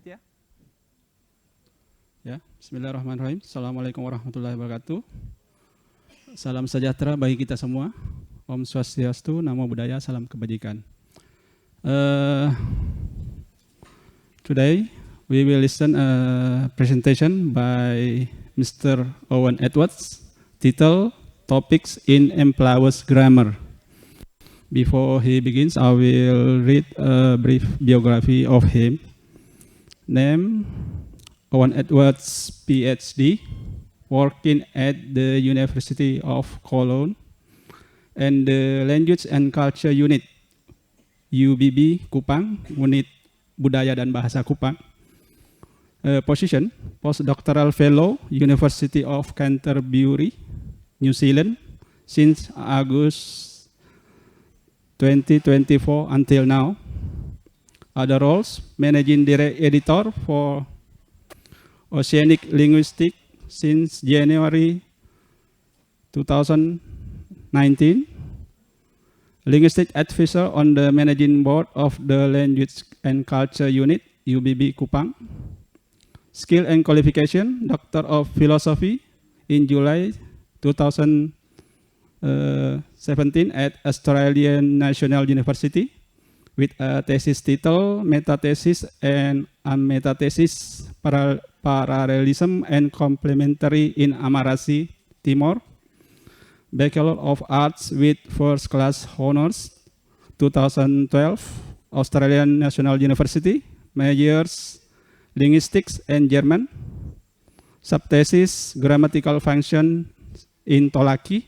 ya. Ya, bismillahirrahmanirrahim. Assalamualaikum warahmatullahi wabarakatuh. Salam sejahtera bagi kita semua. Om Swastiastu, Namo Buddhaya, salam kebajikan. Today we will listen a presentation by Mr. Owen Edwards, title Topics in Employers Grammar. Before he begins, I will read a brief biography of him. Name: Owen Edwards, PhD, working at the University of Cologne and the Language and Culture Unit, UBB Kupang, Unit Budaya dan Bahasa Kupang. Position: Postdoctoral Fellow, University of Canterbury, New Zealand, since August 2024 until now. Other roles: Managing Editor for Oceanic Linguistics since January 2019, Linguistic Advisor on the Managing Board of the Language and Culture Unit, UBB Kupang. Skill and Qualification: Doctor of Philosophy in July 2017 at Australian National University with a thesis title Metathesis and Metathesis Parallelism and Complementary in Amarasi, Timor. Bachelor of Arts with First Class Honors 2012, Australian National University. Majors Linguistics and German. Subthesis Grammatical Function in Tolaki.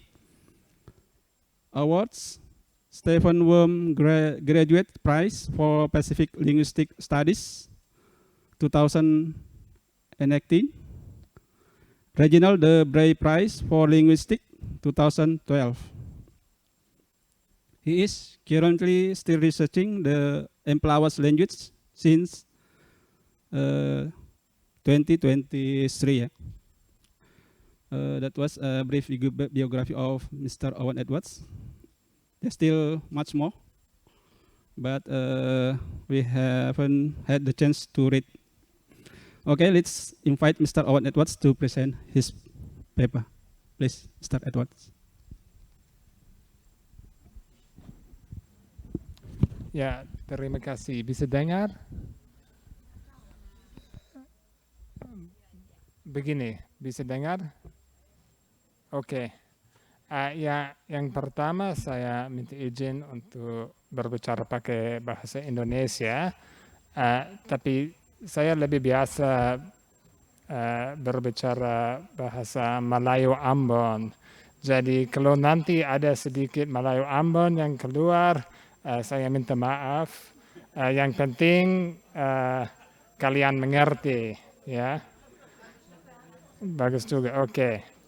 Awards: Stephen Worm Graduate Prize for Pacific Linguistic Studies 2018. Reginald de Bray Prize for Linguistics 2012. He is currently still researching the Employers language since 2023. That was a brief biography of Mr. Owen Edwards. There's still much more, but we haven't had the chance to read. Okay, let's invite Mr. Owen Edwards to present his paper. Please, Mr. Edwards. Ya, terima kasih. Bisa dengar? Begini, bisa dengar? Oke. Ya, yang pertama saya minta izin untuk berbicara pakai bahasa Indonesia, tapi saya lebih biasa berbicara bahasa Melayu Ambon. Jadi kalau nanti ada sedikit Melayu Ambon yang keluar, saya minta maaf. Yang penting kalian mengerti, ya. Bagus juga, oke.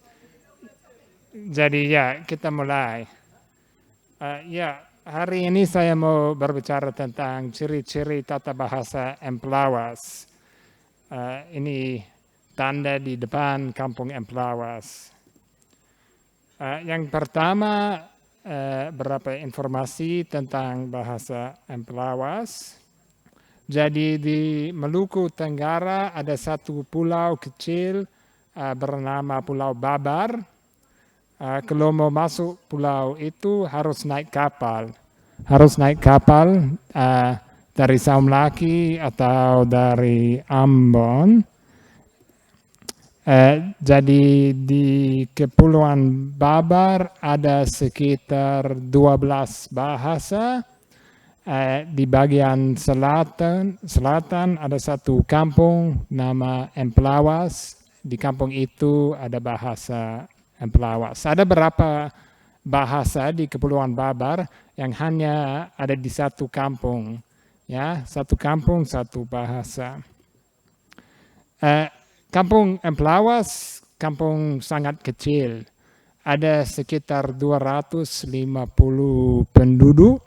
Jadi ya, kita mulai. Ya, hari ini saya mau berbicara tentang ciri-ciri tata bahasa Empelawas. Ini tanda di depan kampung Empelawas. Yang pertama, beberapa informasi tentang bahasa Empelawas. Jadi di Maluku Tenggara ada satu pulau kecil bernama Pulau Babar. Kalau mau masuk pulau itu harus naik kapal. Harus naik kapal dari Saumlaki atau dari Ambon. Jadi di Kepulauan Babar ada sekitar 12 bahasa. Di bagian selatan ada satu kampung nama Empelawas. Di kampung itu ada bahasa Empelawas. Ada beberapa bahasa di Kepulauan Babar yang hanya ada di satu kampung, ya, satu kampung satu bahasa. Kampung Empelawas, kampung sangat kecil, ada sekitar 250 penduduk.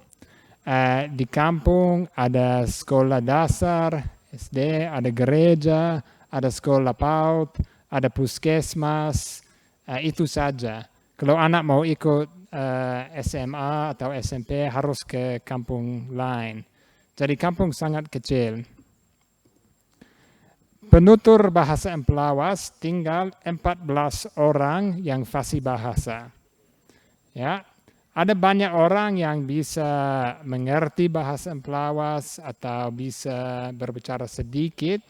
Di kampung ada sekolah dasar, SD, ada gereja, ada sekolah PAUD, ada puskesmas. Itu saja. Kalau anak mau ikut SMA atau SMP harus ke kampung lain. Jadi kampung sangat kecil. penutur bahasa Empelawas tinggal 14 orang yang fasih bahasa. Ya, ada banyak orang yang bisa mengerti bahasa Empelawas atau bisa berbicara sedikit,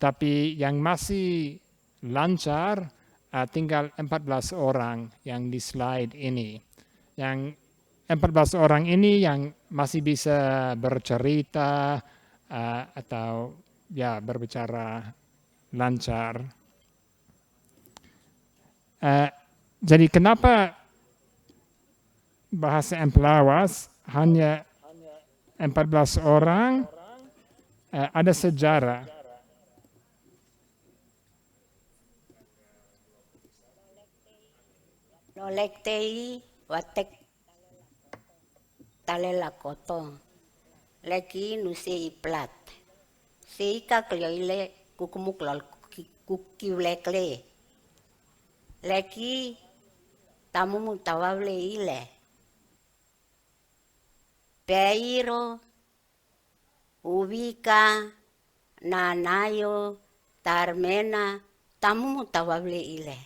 tapi yang masih lancar tinggal 14 orang yang di slide ini. Yang 14 orang ini yang masih bisa bercerita atau ya berbicara lancar. Jadi kenapa bahasa Empelawas hanya 14 orang? Ada sejarah. Nolek tei watek talela koto. Leki nusi iplat. Seika klioile kukumuk lol kukiulekle. Leki tamumu tawable ile. Peiro, ubika, nanayo, tarmena, tamumu tawable ile.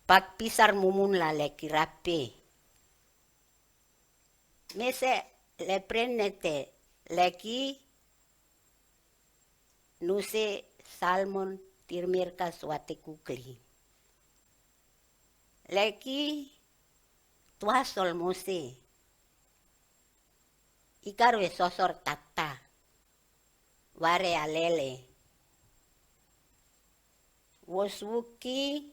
Pak pisar mumun la leki rapi. Mese le prenete leki nuse salmon tirmirka suate kukli. Leki tuasol muse. Ikarwe sosor tata. Ware alele. Woswuki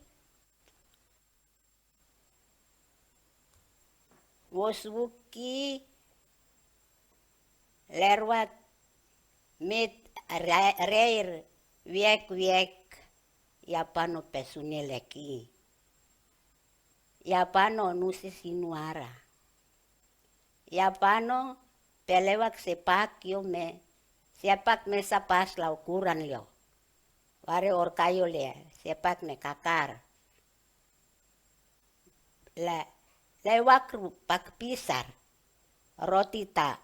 lerwat mit reir wiek yapano pesune leki. Yapano nusi sinuara. Yapano pelewak sepak me sapas la ukuran yo. Ware orkayo le sepak ne kakar. Lewak pak pisar roti ta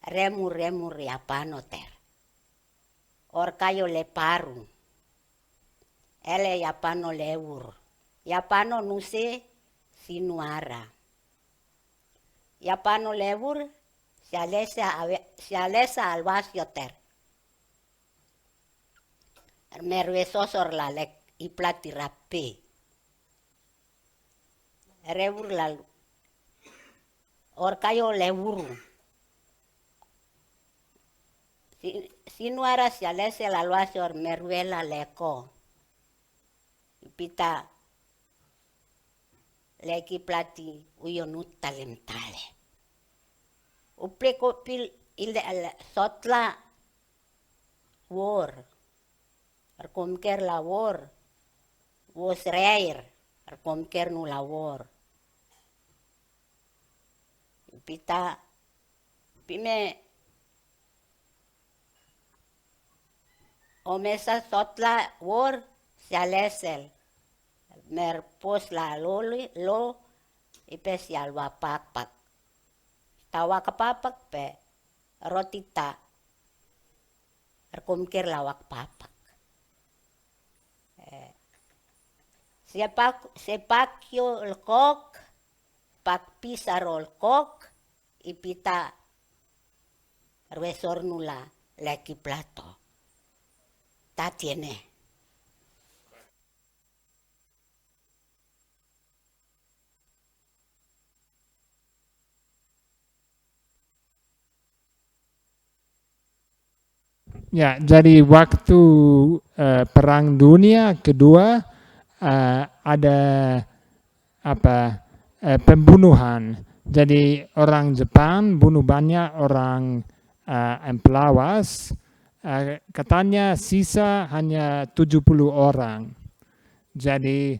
remur yapano ter. Orkayo le paru. Ele yapano lewur. Yapano nuse sinuara. Yapano lewur sialesa alvasio ter. Merwe sosor la lek iplati rapi. Rewur lalu. Orkayo lewuru. Sinuara sialese la luasor merwela leko. Pita leki plati uyonut talentale. Upleko pil ile sotla war. Arkomker la war. Was reir. Arkomker nu la war. Pita pime omesa sotla war sialesel. Merpos la lo ipesial wapak. Tawa kapapak pe rotita. Erkomker lawak papak. Sepakyo kok, pak pisarol kok, ipita resor nula leki plato. Ta tiene. Ya, jadi waktu Perang Dunia Kedua ada pembunuhan. Jadi orang Jepang bunuh banyak orang Empelawas. Katanya sisa hanya 70 orang. Jadi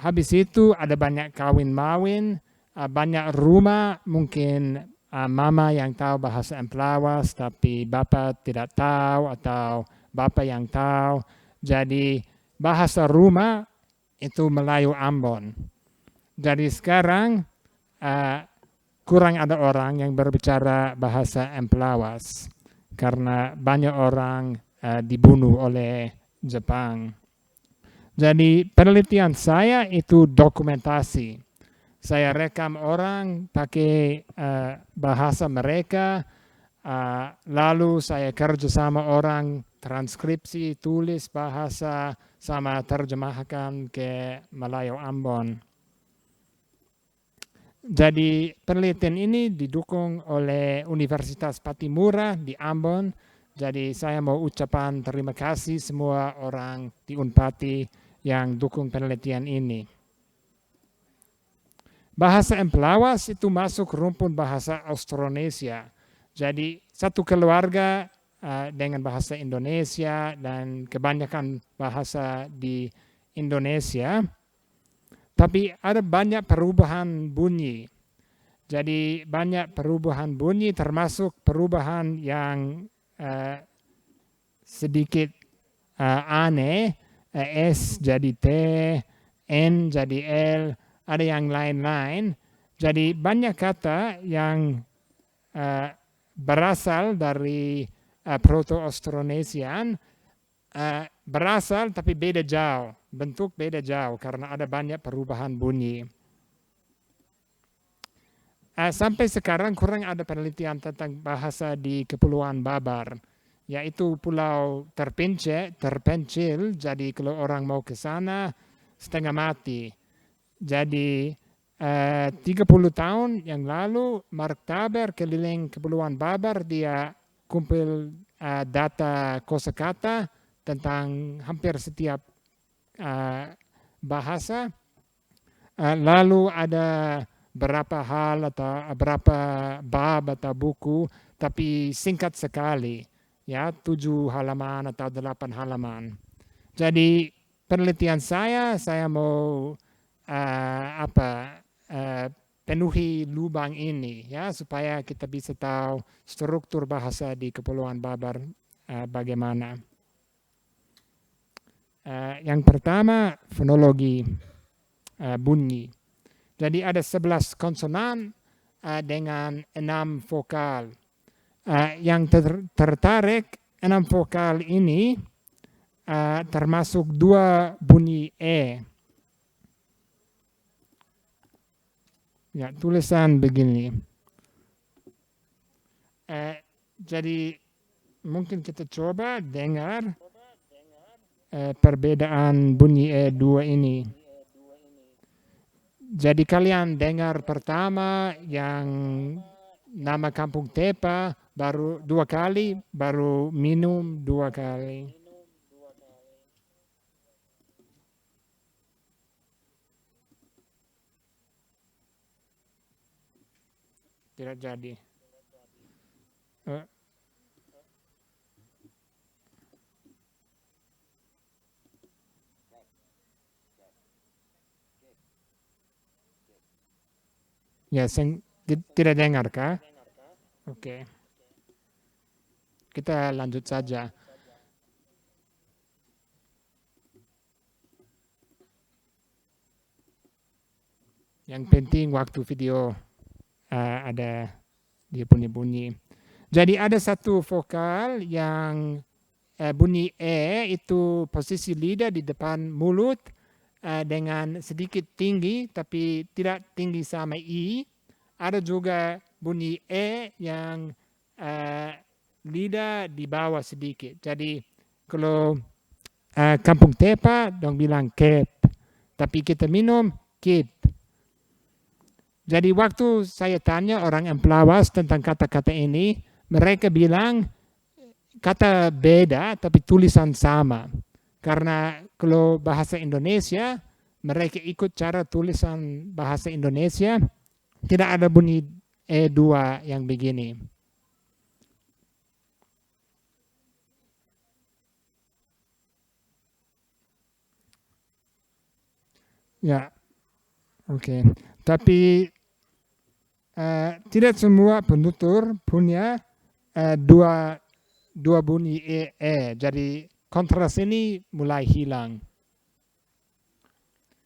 habis itu ada banyak kawin-mawin, banyak rumah mungkin mama yang tahu bahasa Empelawas tapi bapak tidak tahu atau bapak yang tahu. Jadi bahasa rumah itu Melayu Ambon. Jadi sekarang kurang ada orang yang berbicara bahasa Empelawas karena banyak orang dibunuh oleh Jepang. Jadi penelitian saya itu dokumentasi. Saya rekam orang pakai bahasa mereka, lalu saya kerja sama orang, transkripsi, tulis bahasa, sama terjemahkan ke Melayu Ambon. Jadi penelitian ini didukung oleh Universitas Patimura di Ambon. Jadi saya mau ucapan terima kasih semua orang di Unpati yang dukung penelitian ini. Bahasa Emplawas itu masuk rumpun bahasa Austronesia. Jadi satu keluarga dengan bahasa Indonesia dan kebanyakan bahasa di Indonesia. Tapi ada banyak perubahan bunyi. Jadi banyak perubahan bunyi termasuk perubahan yang sedikit aneh. S jadi T, N jadi L, ada yang lain-lain. Jadi banyak kata yang berasal dari Proto-Austronesian, berasal tapi beda jauh, bentuk beda jauh karena ada banyak perubahan bunyi. Sampai sekarang kurang ada penelitian tentang bahasa di Kepulauan Babar, yaitu pulau terpencil, jadi kalau orang mau ke sana setengah mati. Jadi 30 tahun yang lalu Mark Taber keliling Kepulauan Babar, dia kumpul data kosakata tentang hampir setiap bahasa. Lalu ada berapa hal atau berapa bab atau buku, tapi singkat sekali, ya 7 halaman atau 8 halaman. Jadi penelitian saya mau penuhi lubang ini, ya, supaya kita bisa tahu struktur bahasa di Kepulauan Babar bagaimana. Yang pertama, fonologi bunyi. Jadi ada 11 konsonan dengan 6 vokal. Yang tertarik 6 vokal ini termasuk 2 bunyi E. Ya, tulisan begini. Jadi mungkin kita coba dengar perbedaan bunyi E2 ini. Jadi kalian dengar pertama yang nama Kampung Tepa baru 2 kali, baru minum 2 kali. Tidak jadi. Ya, tidak dengar kah? Oke. Kita lanjut saja. Yang penting waktu video ada dia bunyi-bunyi. Jadi ada satu vokal yang bunyi E itu posisi lidah di depan mulut, dengan sedikit tinggi tapi tidak tinggi sama I. Ada juga bunyi E yang lidah di bawah sedikit. Jadi kalau Kampung Tepa dong bilang kep, tapi kita minum kip. Jadi waktu saya tanya orang Emplawas tentang kata-kata ini, mereka bilang kata beda tapi tulisan sama. Karena kalau bahasa Indonesia, mereka ikut cara tulisan bahasa Indonesia, tidak ada bunyi E2 yang begini. Ya, oke. Tapi tidak semua penutur punya dua bunyi E. Jadi kontras ini mulai hilang.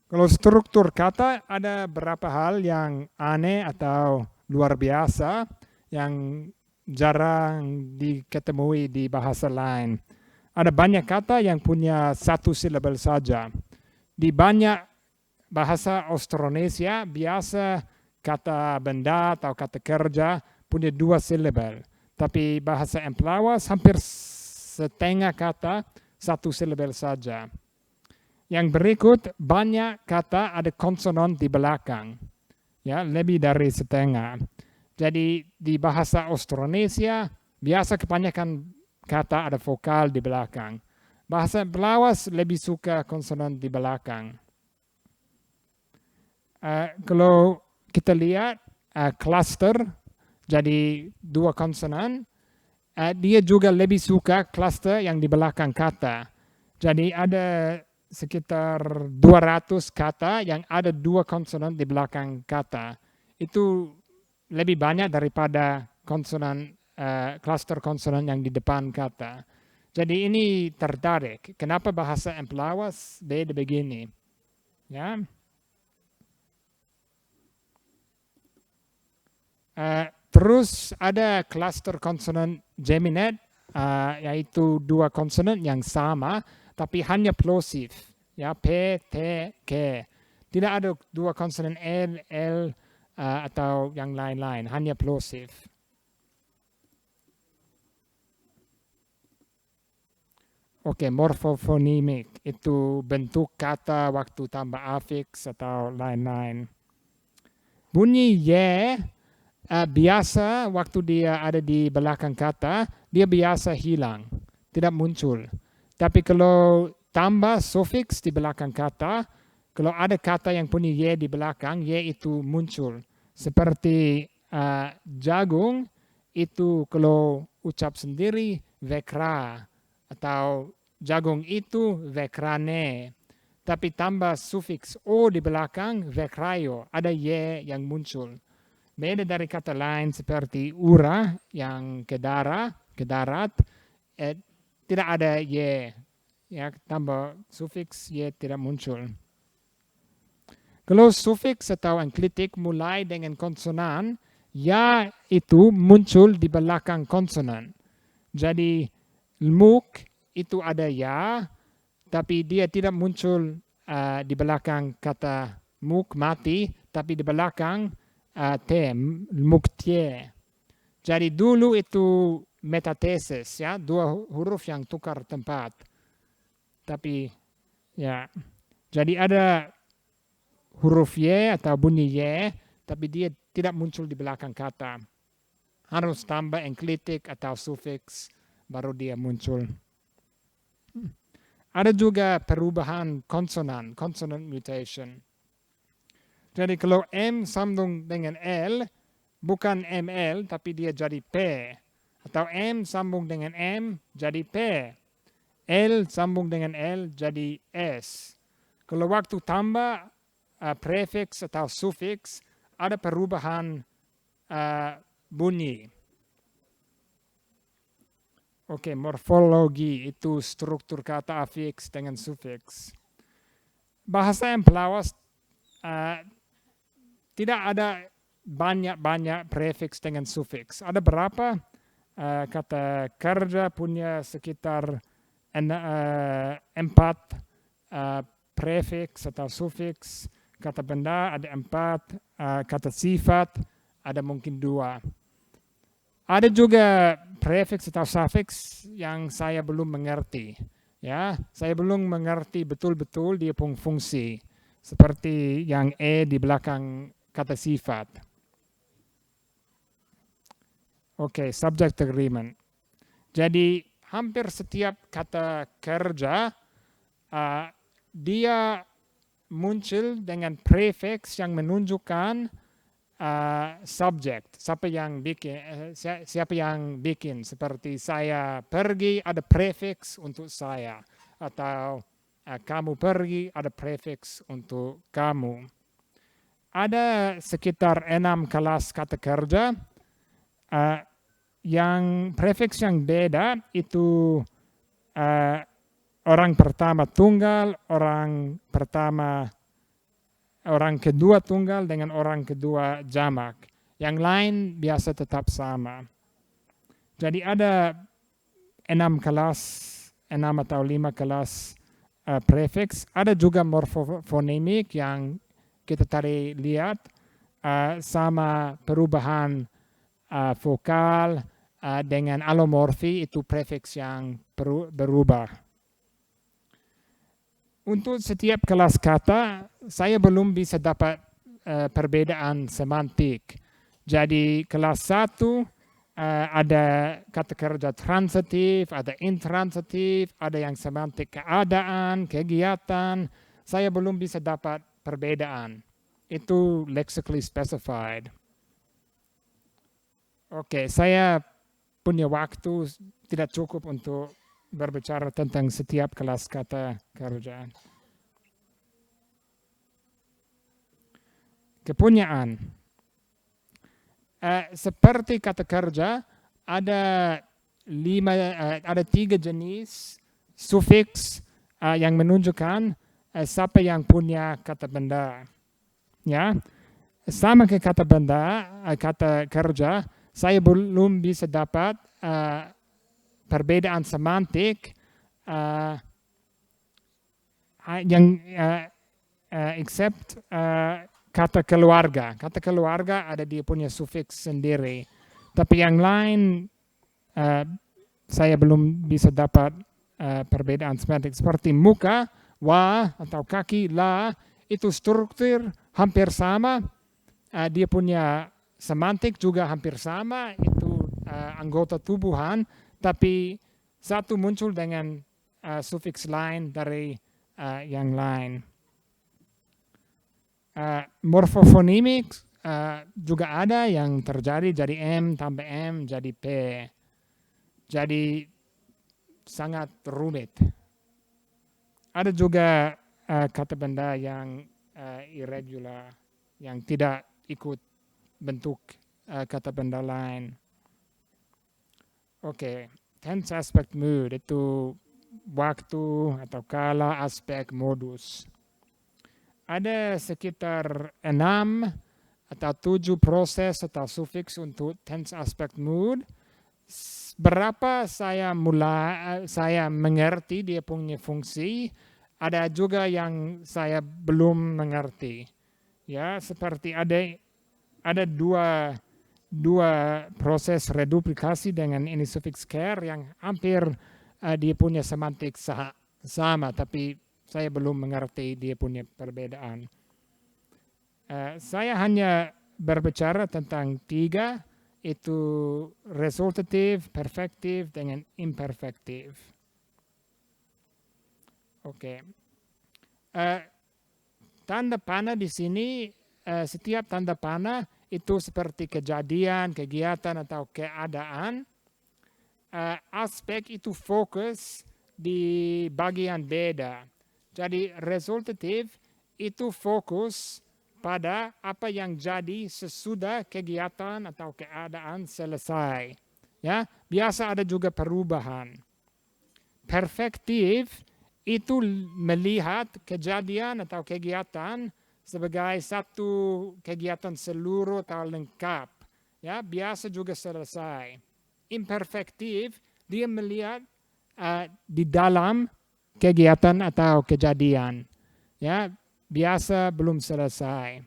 Kalau struktur kata ada beberapa hal yang aneh atau luar biasa yang jarang diketemui di bahasa lain. ada banyak kata yang punya satu silabel saja. Di banyak bahasa Austronesia biasa kata benda atau kata kerja punya 2 silabel. Tapi bahasa Emplawas hampir setengah kata 1 silabel saja. Yang berikut banyak kata ada konsonan di belakang. Ya, lebih dari setengah. Jadi di bahasa Austronesia biasa kebanyakan kata ada vokal di belakang. Bahasa Emplawas lebih suka konsonan di belakang. Kalau kita lihat cluster, jadi 2 konsonan, dia juga lebih suka cluster yang di belakang kata. Jadi ada sekitar 200 kata yang ada 2 konsonan di belakang kata. Itu lebih banyak daripada konsonan cluster konsonan yang di depan kata. Jadi ini tertarik. Kenapa bahasa Emplawas beda begini? Ya. Terus ada cluster konsonan Geminate, yaitu 2 konsonan yang sama, tapi hanya plosif. Ya, P, T, K. Tidak ada 2 konsonan L, L, atau yang lain-lain, hanya plosif. Oke, morfofonimik itu bentuk kata waktu tambah afiks atau lain-lain. Bunyi Y biasa waktu dia ada di belakang kata, dia biasa hilang, tidak muncul. Tapi kalau tambah sufiks di belakang kata, kalau ada kata yang punya Y di belakang, Y itu muncul. Seperti jagung, itu kalau ucap sendiri, vekra. Atau jagung itu vekrane. Tapi tambah sufiks O di belakang, vekrayo. Ada Y yang muncul. Beda dari kata lain seperti ura yang ke darat, tidak ada Y. Ya, tambah sufiks Y tidak muncul. Kalau sufiks atau enklitik mulai dengan konsonan, ya itu muncul di belakang konsonan. Jadi muk itu ada ya, tapi dia tidak muncul di belakang kata muk mati, tapi di belakang te, muktie. Jadi dulu itu metathesis, ya, 2 huruf yang tukar tempat. Tapi ya, jadi ada huruf Y atau bunyi Y, tapi dia tidak muncul di belakang kata. Harus tambah enklitik atau sufiks, baru dia muncul. Ada juga perubahan konsonan, consonant mutation. Jadi kalau M sambung dengan L, bukan ML, tapi dia jadi P. Atau M sambung dengan M, jadi P. L sambung dengan L, jadi S. Kalau waktu tambah prefix atau sufiks, ada perubahan bunyi. Oke, morfologi itu struktur kata afiks dengan sufiks. Bahasa Emplawas tidak ada banyak prefix dengan sufiks. Ada berapa? Kata kerja punya sekitar 4 prefix atau sufiks. Kata benda ada 4. Kata sifat ada mungkin 2. Ada juga prefix atau sufiks yang saya belum mengerti. Ya, saya belum mengerti betul-betul dia punya fungsi. Seperti yang di belakang kata sifat. Oke, subject agreement. Jadi hampir setiap kata kerja dia muncul dengan prefix yang menunjukkan subject. Siapa yang bikin? Seperti saya pergi ada prefix untuk saya, atau kamu pergi ada prefix untuk kamu. Ada sekitar 6 kelas kata kerja. Yang prefix yang beda itu orang pertama tunggal, orang kedua tunggal dengan orang kedua jamak. Yang lain biasa tetap sama. Jadi ada 6 kelas 6 atau 5 kelas prefix. Ada juga morfofonemik yang kita tadi lihat sama perubahan vokal dengan alomorfi, itu prefix yang berubah. Untuk setiap kelas kata, saya belum bisa dapat perbedaan semantik. Jadi kelas 1 ada kata kerja transitif, ada intransitif, ada yang semantik keadaan, kegiatan. Saya belum bisa dapat perbedaan. Itu lexically specified. Oke, saya punya waktu tidak cukup untuk berbicara tentang setiap kelas kata kerja. Kepunyaan. Seperti kata kerja, ada 3 jenis sufiks yang menunjukkan siapa yang punya kata benda. Ya, sama ke kata benda, kata kerja, saya belum bisa dapat perbedaan semantik yang except kata keluarga. Kata keluarga ada dia punya sufiks sendiri. Tapi yang lain saya belum bisa dapat perbedaan semantik. Seperti muka, wa, atau kaki, la, itu struktur hampir sama. Dia punya semantik juga hampir sama. Itu anggota tubuhan. Tapi satu muncul dengan sufiks lain dari yang lain. Morfofonemik juga ada yang terjadi jadi M tambah M jadi P. Jadi sangat rumit. Ada juga kata benda yang irregular, yang tidak ikut bentuk kata benda lain. Oke, tense aspect mood itu waktu atau kala, aspek, modus. Ada sekitar 6 atau 7 proses atau sufiks untuk tense aspect mood. Berapa saya mengerti dia punya fungsi, ada juga yang saya belum mengerti. Ya, seperti ada dua proses reduplikasi dengan ini sufiks care yang hampir dia punya semantik sama, tapi saya belum mengerti dia punya perbedaan. Saya hanya berbicara tentang 3, itu resultative, perfective, dengan imperfective. Oke. Tanda panah di sini, setiap tanda panah itu seperti kejadian, kegiatan, atau keadaan. Aspek itu fokus di bagian beda. Jadi resultatif itu fokus pada apa yang jadi sesudah kegiatan atau keadaan selesai. Ya, biasa ada juga perubahan. Perfektif itu melihat kejadian atau kegiatan sebagai satu kegiatan seluruh atau lengkap. Ya, biasa juga selesai. Imperfektif dia melihat di dalam kegiatan atau kejadian. Ya, biasa belum selesai.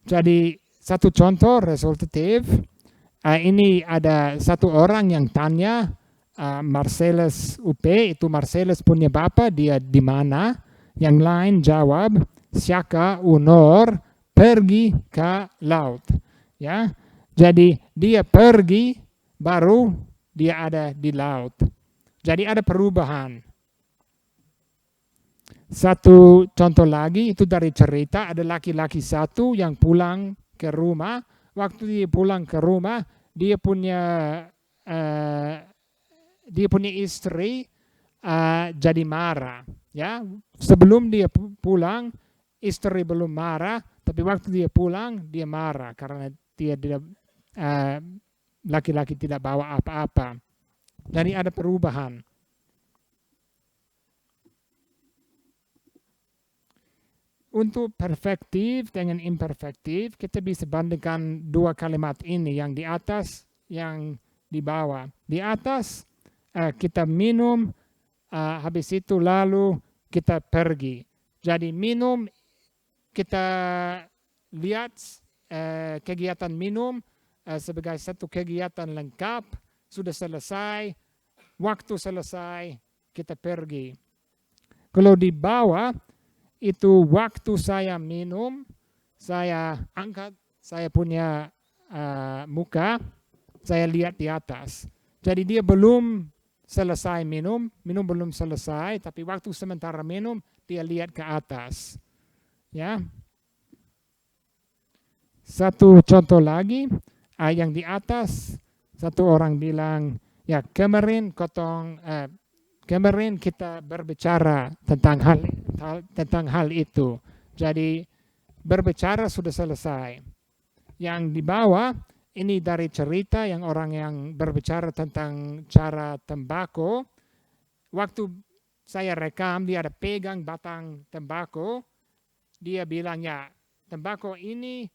Jadi satu contoh resultatif, ini ada satu orang yang tanya Marcellus UP, itu Marcellus punya bapak, dia di mana? Yang lain jawab, Syaka Unor pergi ke laut. Ya, jadi dia pergi, baru dia ada di laut. Jadi ada perubahan. Satu contoh lagi itu dari cerita, ada laki-laki satu yang pulang ke rumah. Waktu dia pulang ke rumah, dia punya istri jadi marah. Ya, sebelum dia pulang, istri belum marah, tapi waktu dia pulang dia marah karena dia tidak laki-laki tidak bawa apa-apa. Jadi ada perubahan. Untuk perfektif dengan imperfektif, kita bisa bandingkan 2 kalimat ini, yang di atas, yang di bawah. Di atas, kita minum, habis itu lalu kita pergi. Jadi minum, kita lihat kegiatan minum sebagai satu kegiatan lengkap, sudah selesai, waktu selesai, kita pergi. Kalau di bawah, itu waktu saya minum, saya angkat saya punya muka, saya lihat di atas. Jadi dia belum selesai minum belum selesai, tapi waktu sementara minum, dia lihat ke atas. Ya. Satu contoh lagi, yang di atas, satu orang bilang, ya kemarin kita berbicara tentang hal itu. Jadi berbicara sudah selesai. Yang di bawah, ini dari cerita yang orang yang berbicara tentang cara tembakau. Waktu saya rekam, dia ada pegang batang tembakau. Dia bilang, ya tembakau ini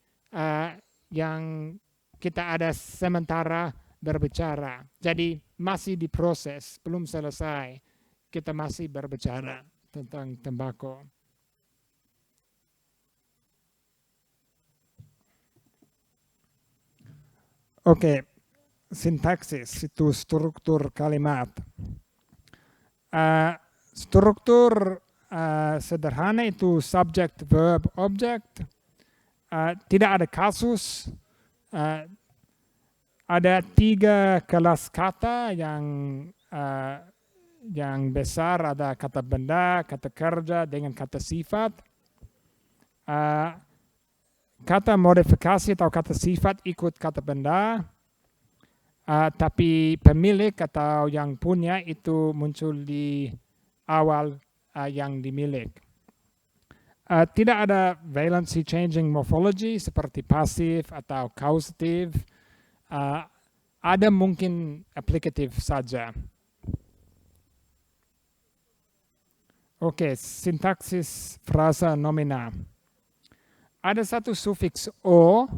yang kita ada sementara berbicara. Jadi masih diproses, belum selesai. Kita masih berbicara tentang tembakau. Oke, sintaksis itu struktur kalimat. Struktur sederhana itu subject, verb, object. Tidak ada kasus. Ada 3 kelas kata yang besar, ada kata benda, kata kerja, dengan kata sifat. Kata modifikasi atau kata sifat ikut kata benda, tapi pemilik atau yang punya itu muncul di awal yang dimilik. Tidak ada valency changing morphology seperti pasif atau causative. Ada mungkin aplikatif saja. Oke, sintaksis frasa nomina. Ada satu sufiks o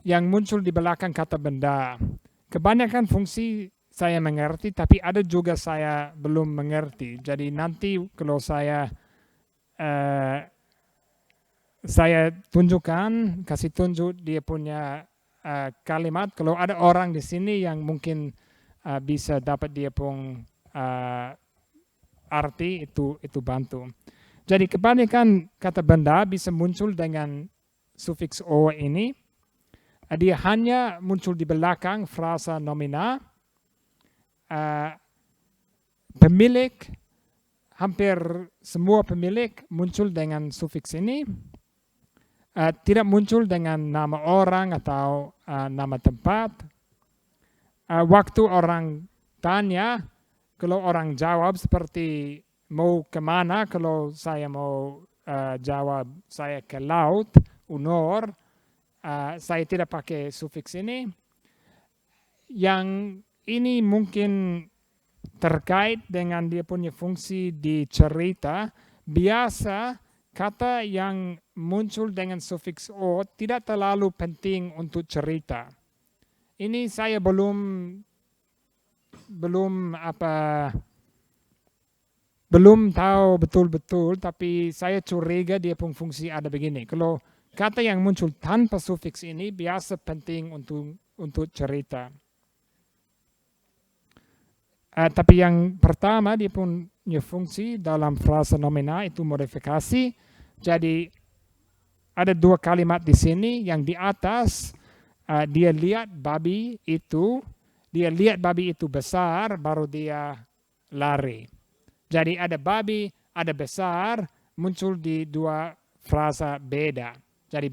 yang muncul di belakang kata benda. Kebanyakan fungsi saya mengerti, tapi ada juga saya belum mengerti. Jadi nanti kalau saya tunjukkan, kasih tunjuk dia punya kalimat. Kalau ada orang di sini yang mungkin bisa dapat dia pun arti, itu bantu. Jadi kebanyakan kata benda bisa muncul dengan sufiks o ini. Dia hanya muncul di belakang frasa nomina. Pemilik, hampir semua pemilik muncul dengan sufiks ini. Tidak muncul dengan nama orang atau nama tempat. Waktu orang tanya, kalau orang jawab seperti mau kemana, kalau saya mau jawab saya ke laut, unor, saya tidak pakai sufiks ini. Yang ini mungkin terkait dengan dia punya fungsi di cerita. Biasa kata yang muncul dengan sufiks o tidak terlalu penting untuk cerita. Ini saya belum tahu betul-betul, tapi saya curiga dia pun fungsi ada begini. Kalau kata yang muncul tanpa sufiks ini biasa penting untuk cerita. Tapi yang pertama dia punya fungsi dalam frasa nomina itu modifikasi. Jadi ada 2 kalimat di sini. Yang di atas dia lihat babi itu besar, baru dia lari. Jadi ada babi, ada besar, muncul di 2 frasa beda. Jadi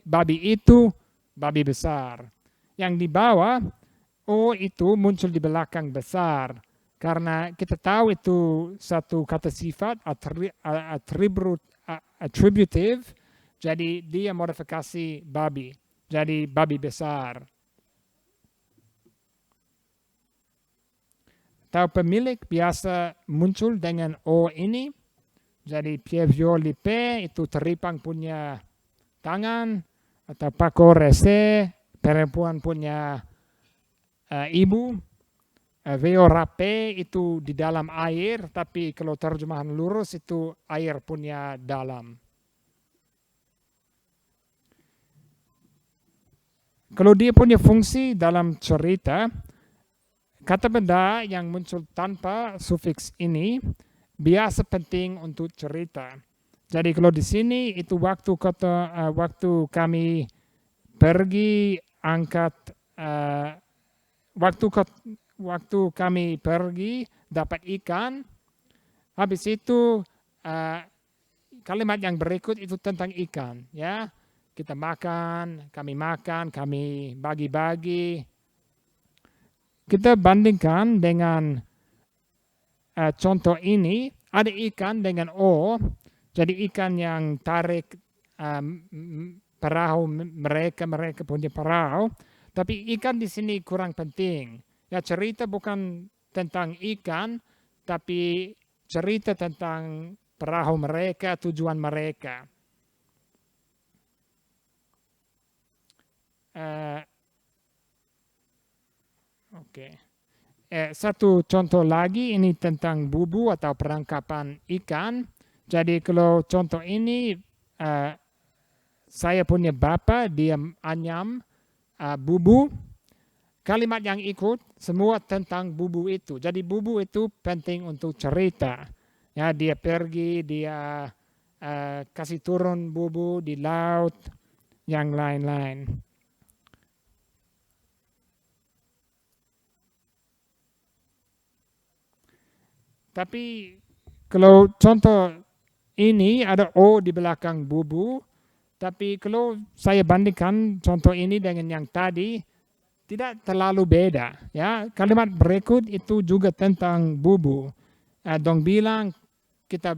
babi itu babi besar. Yang di bawah, o itu muncul di belakang besar. Karena kita tahu itu satu kata sifat attributive, jadi dia modifikasi babi. Jadi babi besar. Tahu pemilik biasa muncul dengan o ini. Jadi Pievio Lipe itu teripang punya tangan, atau Paco Rese perempuan punya ibu. Veo rape itu di dalam air, tapi kalau terjemahan lurus itu air punya dalam. Kalau dia punya fungsi dalam cerita, kata benda yang muncul tanpa sufiks ini biasa penting untuk cerita. Jadi kalau di sini itu waktu kami pergi angkat waktu kami pergi dapat ikan, habis itu kalimat yang berikut itu tentang ikan, ya. Kita makan, kami bagi-bagi. Kita bandingkan dengan contoh ini, ada ikan dengan O, jadi ikan yang tarik perahu mereka punya perahu, tapi ikan di sini kurang penting. Ya, cerita bukan tentang ikan, tapi cerita tentang perahu mereka, tujuan mereka. Satu contoh lagi ini tentang bubu atau perangkapan ikan. Jadi kalau contoh ini saya punya bapak, dia anyam bubu. Kalimat yang ikut semua tentang bubu itu. Jadi bubu itu penting untuk cerita. Ya, dia pergi, dia kasih turun bubu di laut, yang lain-lain. Tapi kalau contoh ini ada O di belakang bubu, tapi kalau saya bandingkan contoh ini dengan yang tadi, tidak terlalu beda. Ya, kalimat berikut itu juga tentang bubu. Dong bilang kita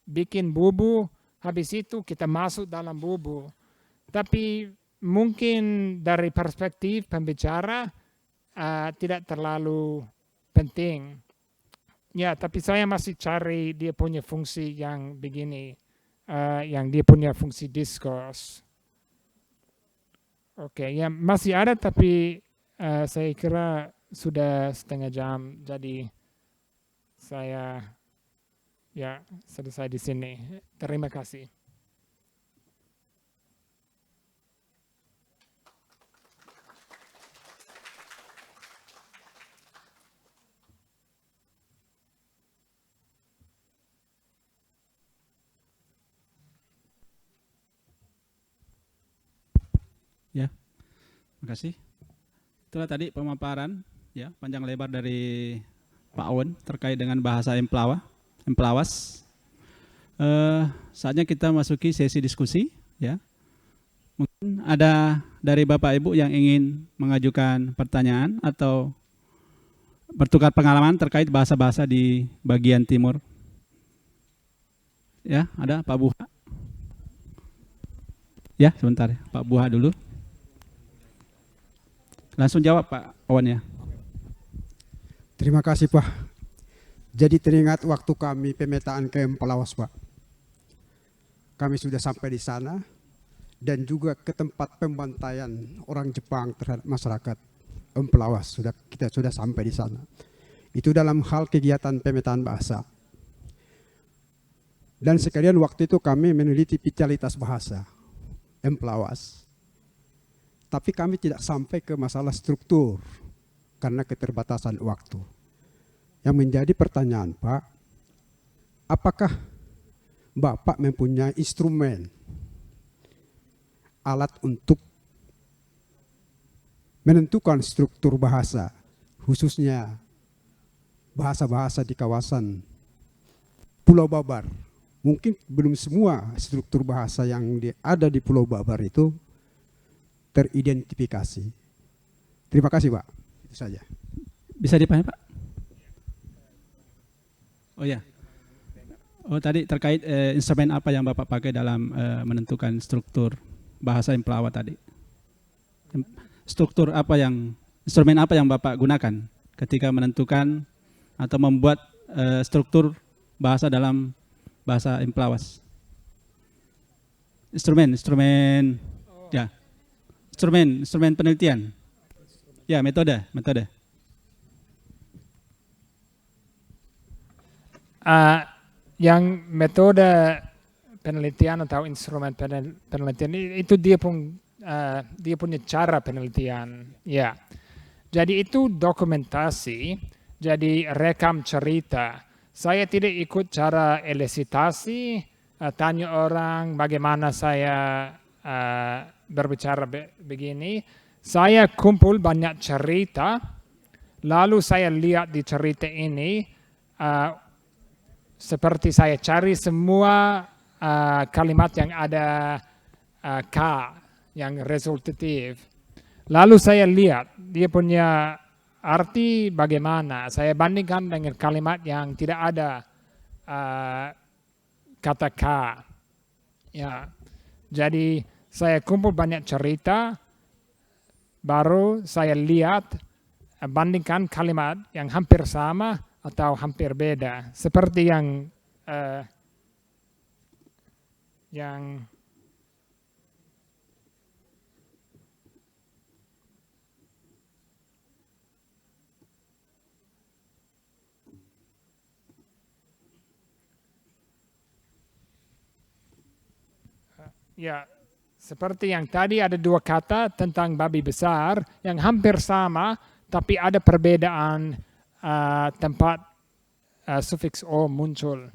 bikin bubu, habis itu kita masuk dalam bubu. Tapi mungkin dari perspektif pembicara tidak terlalu penting. Ya, tapi saya masih cari dia punya fungsi yang begini, yang dia punya fungsi diskurs. Oke, ya masih ada, tapi saya kira sudah setengah jam, jadi saya ya selesai di sini. Terima kasih. Ya, terima kasih. Itulah tadi pemaparan ya panjang lebar dari Pak Owen terkait dengan bahasa emplawas. Saatnya kita masuki sesi diskusi ya. Mungkin ada dari Bapak Ibu yang ingin mengajukan pertanyaan atau bertukar pengalaman terkait bahasa-bahasa di bagian timur. Ya, ada Pak Buha. Ya, sebentar ya, Pak Buha dulu. Langsung jawab Pak Owen ya. Terima kasih Pak. Jadi teringat waktu kami pemetaan ke Empelawas Pak. Kami sudah sampai di sana dan juga ke tempat pembantaian orang Jepang terhadap masyarakat Empelawas. Kita sudah sampai di sana. Itu dalam hal kegiatan pemetaan bahasa. Dan sekalian waktu itu kami meneliti pitalitas bahasa Empelawas. Tapi kami tidak sampai ke masalah struktur karena keterbatasan waktu. Yang menjadi pertanyaan Pak, apakah Bapak mempunyai instrumen, alat untuk menentukan struktur bahasa, khususnya bahasa-bahasa di kawasan Pulau Babar? Mungkin belum semua struktur bahasa yang ada di Pulau Babar itu teridentifikasi. Terima kasih Pak. Itu saja. Bisa dipahami Pak? Oh ya. Oh tadi terkait instrumen apa yang Bapak pakai dalam menentukan struktur bahasa Emplawa tadi? Instrumen apa yang Bapak gunakan ketika menentukan atau membuat struktur bahasa dalam bahasa Emplawas? Instrumen penelitian. Ya, metode. Yang metode penelitian atau instrumen penelitian itu dia punya cara penelitian. Ya, jadi itu dokumentasi, jadi rekam cerita. Saya tidak ikut cara elisitasi, tanya orang bagaimana saya berbicara begini. Saya kumpul banyak cerita, lalu saya lihat di cerita ini, seperti saya cari semua kalimat yang ada K, yang resultatif. Lalu saya lihat dia punya arti bagaimana. Saya bandingkan dengan kalimat yang tidak ada kata K. Ya, jadi saya kumpul banyak cerita, baru saya lihat, bandingkan kalimat yang hampir sama atau hampir beda. Seperti yang ya, seperti yang tadi ada dua kata tentang babi besar yang hampir sama, tapi ada perbedaan tempat sufiks O muncul.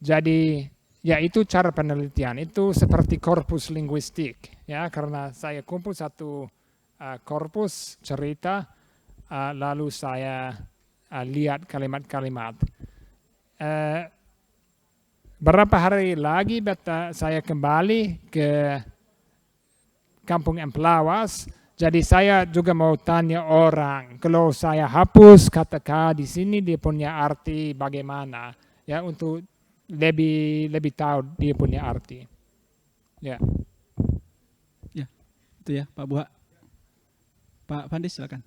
Jadi, ya itu cara penelitian. Itu seperti korpus linguistik, ya, karena saya kumpul satu korpus cerita, lalu saya lihat kalimat-kalimat. Berapa hari lagi saya kembali ke Kampung Empelawas, jadi saya juga mau tanya orang, kalau saya hapus kata K di sini dia punya arti bagaimana, ya, untuk lebih tahu dia punya arti. Ya. Ya, itu ya Pak Buha. Pak Fandi silakan.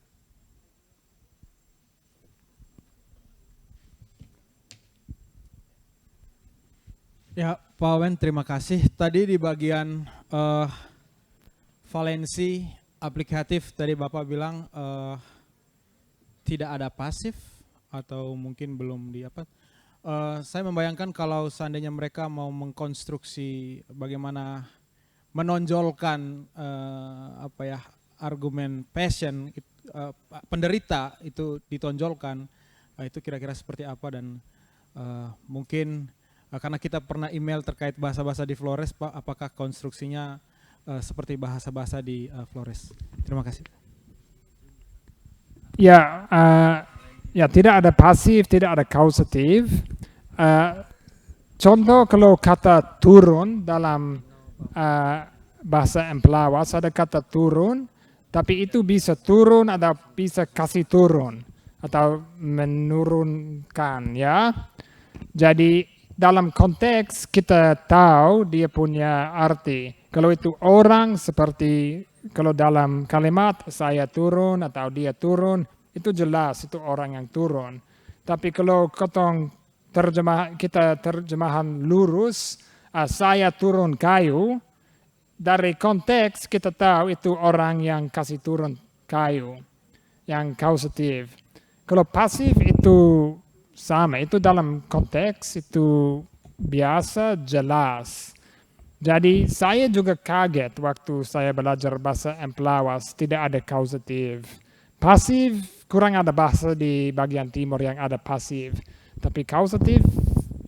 Ya, Pak Wen, terima kasih. Tadi di bagian valensi aplikatif tadi Bapak bilang tidak ada pasif atau mungkin belum di apa. Saya membayangkan kalau seandainya mereka mau mengkonstruksi bagaimana menonjolkan argumen passion penderita itu ditonjolkan, itu kira-kira seperti apa, dan mungkin karena kita pernah email terkait bahasa-bahasa di Flores, Pak, apakah konstruksinya seperti bahasa-bahasa di Flores? Terima kasih. Ya, ya, tidak ada pasif, tidak ada kausatif. Contoh kalau kata turun dalam bahasa Empelawas ada kata turun, tapi itu bisa turun atau bisa kasih turun atau menurunkan, ya. Jadi dalam konteks kita tahu dia punya arti. Kalau itu orang, seperti kalau dalam kalimat saya turun atau dia turun, itu jelas itu orang yang turun. Tapi kalau kita terjemahan lurus, saya turun kayu, dari konteks kita tahu itu orang yang kasih turun kayu, yang kausatif. Kalau pasif itu sama, itu dalam konteks itu biasa, jelas. Jadi saya juga kaget waktu saya belajar bahasa Empelawas, tidak ada kausatif. Pasif, kurang ada bahasa di bagian timur yang ada pasif. Tapi kausatif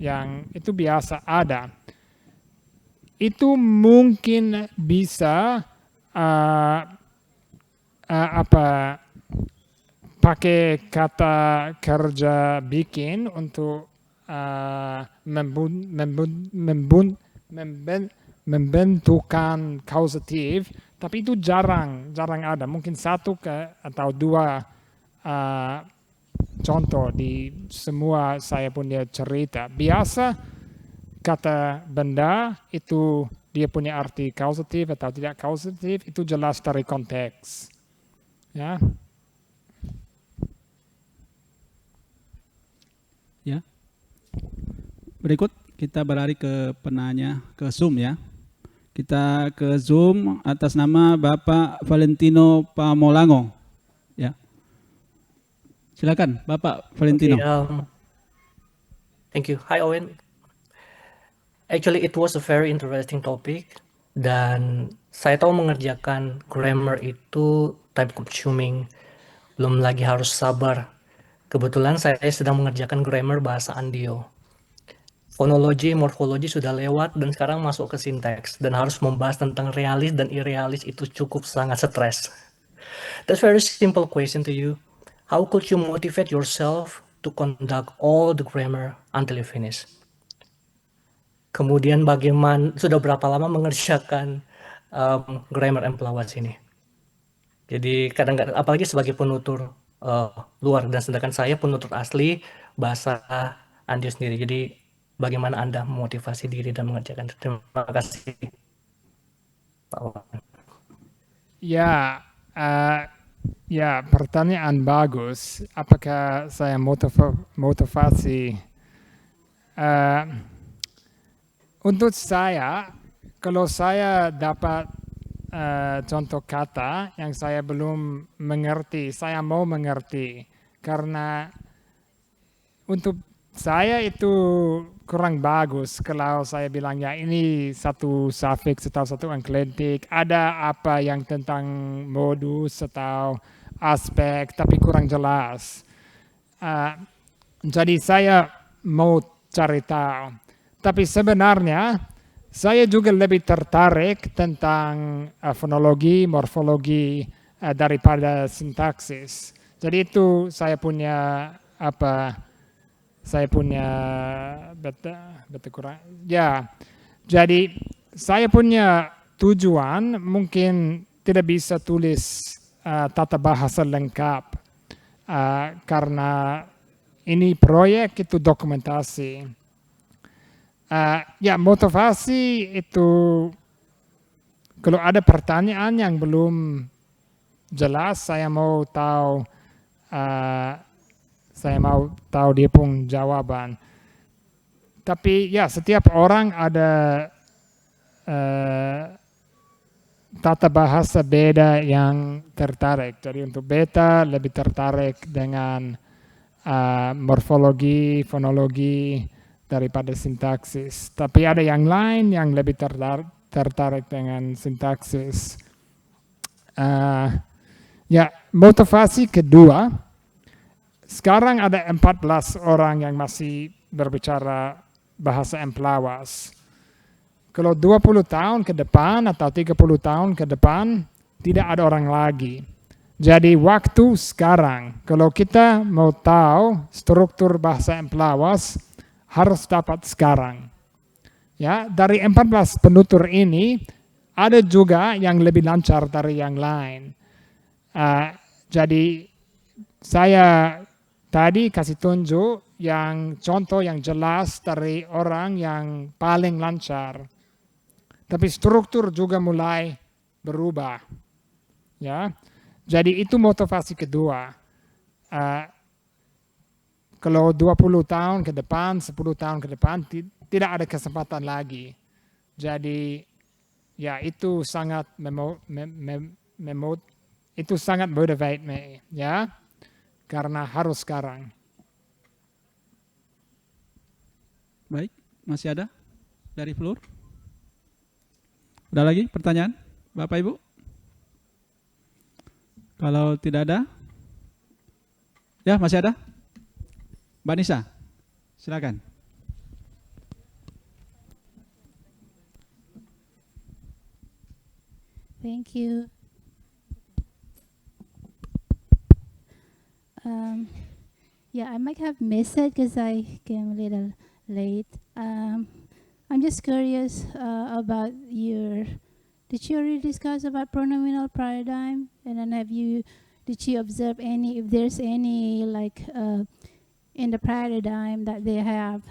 yang itu biasa ada. Itu mungkin bisa pakai kata kerja bikin untuk membentukkan kausatif, tapi itu jarang ada. Mungkin satu atau dua contoh di semua saya punya cerita. Biasa kata benda itu dia punya arti kausatif atau tidak kausatif, itu jelas dari konteks. Ya. Ya. Berikut kita berlari ke penanya ke Zoom, ya. Kita ke Zoom atas nama Bapak Valentino Pamolango. Ya. Silakan Bapak Valentino. Thank you. Hi, Owen. Actually, it was a very interesting topic. Dan saya tahu mengerjakan grammar itu time consuming. Belum lagi harus sabar. Kebetulan saya sedang mengerjakan grammar bahasa Andio. Fonologi, morfologi sudah lewat dan sekarang masuk ke sinteks. Dan harus membahas tentang realis dan irrealis itu cukup sangat stres. That's very simple question to you. How could you motivate yourself to conduct all the grammar until you finish? Kemudian bagaimana, sudah berapa lama mengerjakan grammar employers ini? Jadi kadang-kadang, apalagi sebagai penutur luar, dan sedangkan saya penutur asli bahasa Andio sendiri. Jadi bagaimana Anda memotivasi diri dan mengerjakan? Terima kasih, Pak Wan. Ya, ya, pertanyaan bagus. Apakah saya motivasi? Untuk saya, kalau saya dapat contoh kata yang saya belum mengerti, saya mau mengerti. Karena untuk saya itu kurang bagus kalau saya bilang ya ini satu suffix atau satu enkletik, ada apa yang tentang modus atau aspek, tapi kurang jelas. Jadi saya mau cari tahu. Tapi sebenarnya saya juga lebih tertarik tentang fonologi, morfologi daripada sintaksis. Jadi itu saya punya beta kurang. Ya, jadi saya punya tujuan mungkin tidak bisa tulis tata bahasa lengkap karena ini proyek itu dokumentasi. Ya, motivasi itu kalau ada pertanyaan yang belum jelas, saya mau tahu dia pun jawaban. Tapi ya setiap orang ada tata bahasa beda yang tertarik. Jadi untuk beta lebih tertarik dengan morfologi, fonologi daripada sintaksis. Tapi ada yang lain yang lebih tertarik dengan sintaksis. Ya, motivasi kedua, sekarang ada 14 orang yang masih berbicara bahasa Emplawas. Kalau 20 tahun ke depan atau 30 tahun ke depan, tidak ada orang lagi. Jadi waktu sekarang, kalau kita mau tahu struktur bahasa Emplawas, harus dapat sekarang. Ya, dari 14 penutur ini, ada juga yang lebih lancar dari yang lain. Jadi saya tadi kasih tunjuk yang contoh yang jelas dari orang yang paling lancar. Tapi struktur juga mulai berubah. Ya, jadi itu motivasi kedua. Kalau 20 tahun ke depan, 10 tahun ke depan, tidak ada kesempatan lagi. Jadi ya itu sangat motivate me, ya, karena harus sekarang. Baik, masih ada dari floor? Ada lagi pertanyaan, Bapak Ibu? Kalau tidak ada, ya masih ada. Mbak Nisa, silakan. Thank you. Yeah, I might have missed it because I came a little late. I'm just curious about did you already discuss about pronominal paradigm? And then did you observe if there's any like in the paradigm that they have,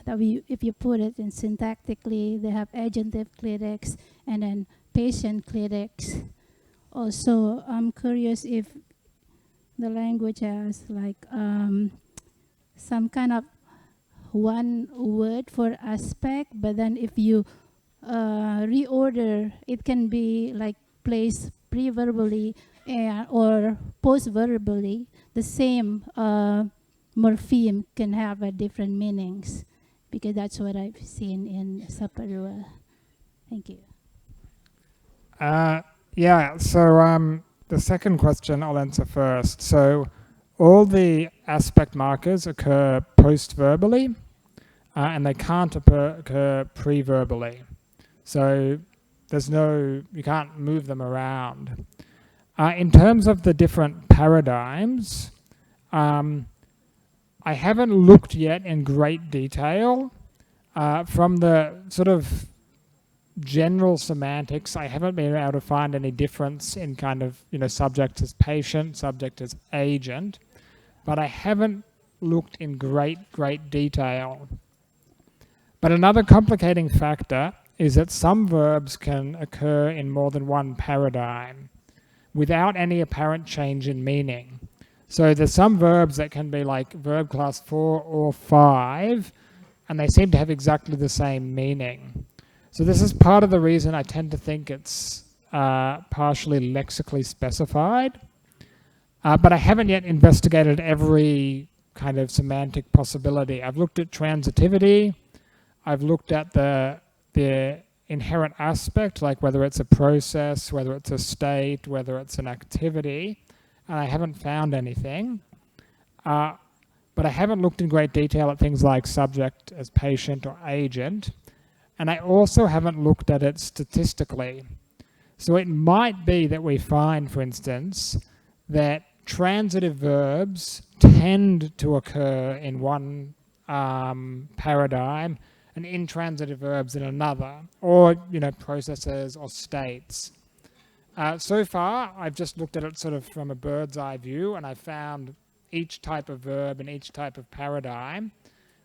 if you put it in syntactically, they have agentive clitics and then patient clitics. Also, I'm curious if the language has like some kind of one word for aspect, but then if you reorder, it can be like placed pre-verbally or post-verbally. The same morpheme can have different meanings because that's what I've seen in Saparua. Thank you. Yeah, so the second question I'll answer first. So all the aspect markers occur post-verbally, and they can't occur pre-verbally. So you can't move them around. In terms of the different paradigms, I haven't looked yet in great detail. From the sort of general semantics, I haven't been able to find any difference in kind of, subject as patient, subject as agent, but I haven't looked in great detail. But another complicating factor is that some verbs can occur in more than one paradigm without any apparent change in meaning. So there's some verbs that can be like verb class 4 or 5, and they seem to have exactly the same meaning. So this is part of the reason I tend to think it's partially lexically specified. But I haven't yet investigated every kind of semantic possibility. I've looked at transitivity. I've looked at the inherent aspect, like whether it's a process, whether it's a state, whether it's an activity, and I haven't found anything. But I haven't looked in great detail at things like subject as patient or agent. And I also haven't looked at it statistically. So it might be that we find, for instance, that transitive verbs tend to occur in one paradigm and intransitive verbs in another, or processes or states. So far, I've just looked at it sort of from a bird's eye view, and I found each type of verb and each type of paradigm.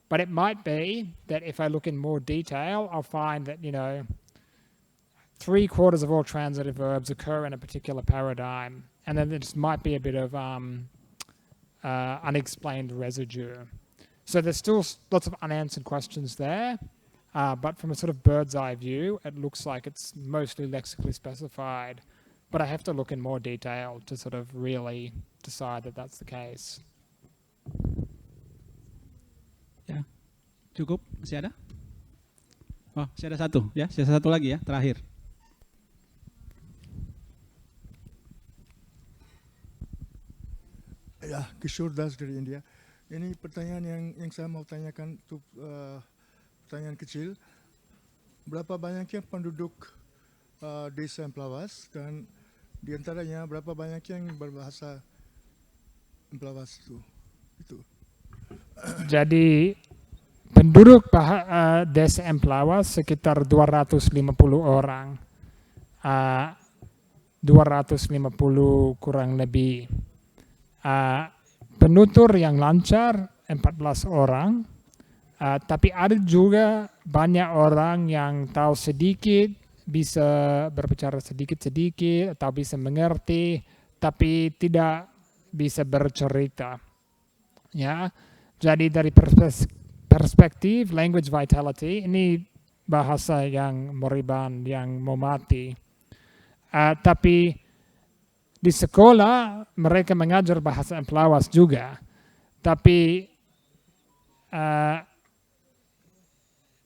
But it might be that if I look in more detail, I'll find that, 3/4 of all transitive verbs occur in a particular paradigm. And then there just might be a bit of unexplained residue. So there's still lots of unanswered questions there. But from a sort of bird's eye view, it looks like it's mostly lexically specified. But I have to look in more detail to sort of really decide that that's the case. Ya, cukup? Masih ada? Oh, masih ada satu, ya. Masih ada satu lagi ya, terakhir. Ya, Kishore Das dari India. Ini pertanyaan yang saya mau tanyakan itu pertanyaan kecil. Berapa banyaknya penduduk desa Emplawas, dan diantaranya berapa banyak yang berbahasa Emplawas itu? Jadi penduduk desa Emplawas sekitar 250 orang. 250 kurang lebih. Penutur yang lancar 14 orang. Tapi ada juga banyak orang yang tahu sedikit, bisa berbicara sedikit-sedikit, atau bisa mengerti, tapi tidak bisa bercerita. Ya, jadi dari perspektif language vitality, ini bahasa yang moribund, yang mau mati. Tapi di sekolah mereka mengajar bahasa Emplawas juga, tapi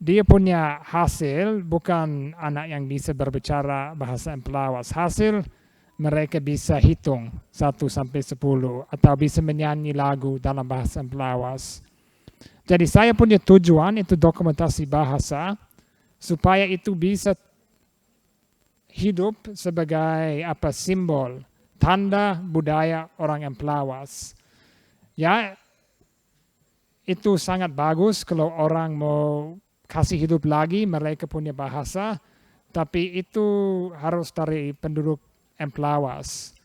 dia punya hasil bukan anak yang bisa berbicara bahasa Emplawas. Hasil mereka bisa hitung 1 sampai 10 atau bisa menyanyi lagu dalam bahasa Emplawas. Jadi saya punya tujuan itu dokumentasi bahasa supaya itu bisa hidup sebagai simbol, tanda budaya orang Emplawas. Ya, itu sangat bagus kalau orang mau kasih hidup lagi mereka punya bahasa, tapi itu harus dari penduduk Emplawas.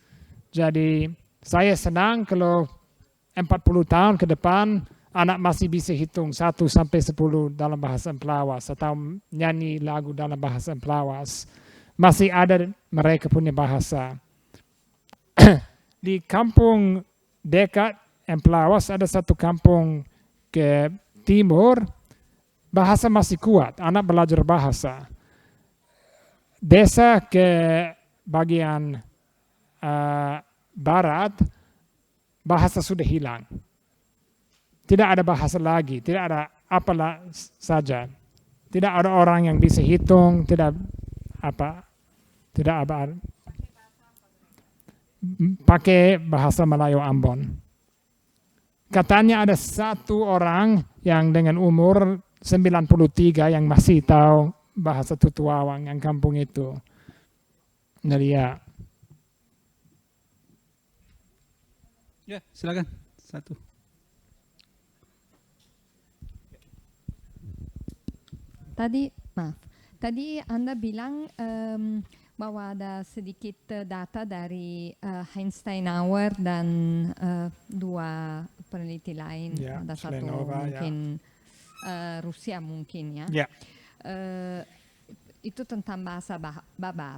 Jadi saya senang kalau 40 tahun ke depan anak masih bisa hitung 1 sampai 10 dalam bahasa Emplawas atau nyanyi lagu dalam bahasa Emplawas. Masih ada mereka punya bahasa. Di kampung dekat Emplawas ada satu kampung ke timur, bahasa masih kuat, anak belajar bahasa. Desa ke bagian barat, bahasa sudah hilang. Tidak ada bahasa lagi, tidak ada apalah saja. Tidak ada orang yang bisa hitung, tidak apa pakai bahasa Melayu Ambon. Katanya ada satu orang yang dengan umur 93 yang masih tahu bahasa Tutuawang yang kampung itu. Jadi ya. Ya, silakan. Satu. Tadi Anda bilang bahwa ada sedikit data dari Heinz Steinauer dan dua peneliti lain, Ya, ada satu Schlenova, mungkin Rusia mungkin ya. Ya. Itu tentang bahasa Babar.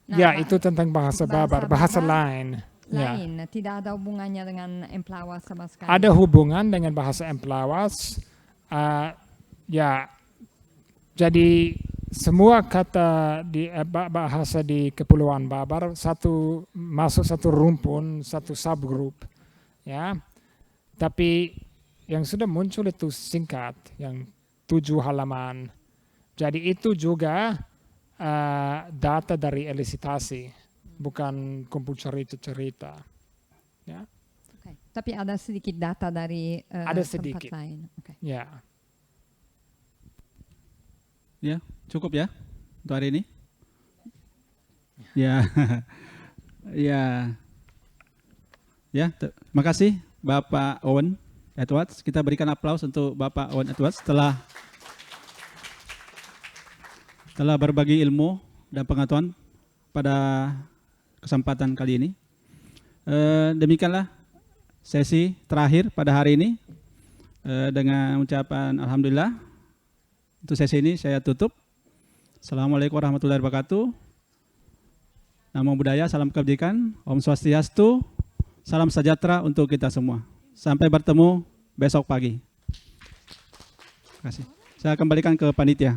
Ya, itu tentang bahasa Babar, bahasa lain. Ya. Lain, tidak ada hubungannya dengan Emplawas sama sekali. Ada hubungan dengan bahasa Emplawas. Ya, jadi semua kata di bahasa di Kepulauan Babar masuk satu rumpun, satu subgroup, ya. Tapi yang sudah muncul itu singkat, yang 7 halaman. Jadi itu juga data dari elisitasi, bukan kumpul cerita-cerita. Ya. Okay. Tapi ada sedikit data dari Ada tempat sedikit. lain. Okay. Ya. Ya, cukup ya untuk hari ini. Ya, ya, ya. Terima kasih Bapak Owen Edwards. Kita berikan aplaus untuk Bapak Owen Edwards telah berbagi ilmu dan pengetahuan pada kesempatan kali ini. Demikianlah sesi terakhir pada hari ini dengan ucapan alhamdulillah. Untuk sesi ini saya tutup. Assalamualaikum warahmatullahi wabarakatuh. Namo Buddhaya, salam kebajikan. Om Swastiastu. Salam sejahtera untuk kita semua. Sampai bertemu besok pagi. Terima kasih. Saya kembalikan ke panitia.